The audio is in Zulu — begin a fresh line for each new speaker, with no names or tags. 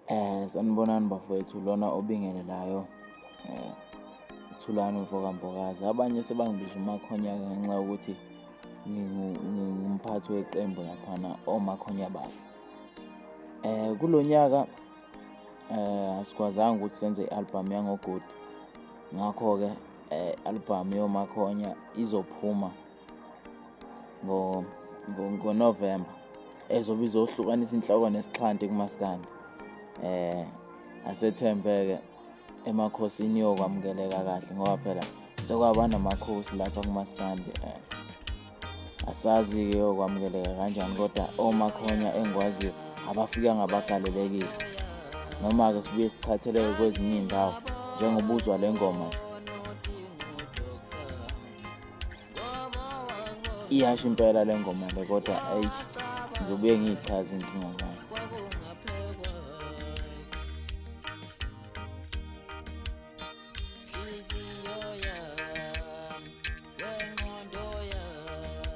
Sanibonani bafowethu, lona obingelelayo Thulani uVokambokazi. Abanye sebangibiza Umakhonya ngenxa yokuthi ngumphathi weqembu laphana Omakhonya Abahle. Kulo nyaka asikwazanga ukuthi senze i-album yangogodi, ngakho-ke album yoMakhonya izophuma ngoNovember, ezobe izohlukanisa inhloko nesixhanti kumaskandi. Asethembe-ke emakhosini yokwamukeleka kahle ngoba phela sekwaba namakhosi lapha kumaskandi. Asazi-ke yokwamukeleka kanjani, kodwa Omakhonya engikwaziyo abafika ngabagalelekile. Noma-ke sibuye sichatheleke kwezinye iy'ndawo njengoba uzwa le ngoma iyasho impela le ngoma le, kodwa ngizobuye ngiyichaze inkinga zayo.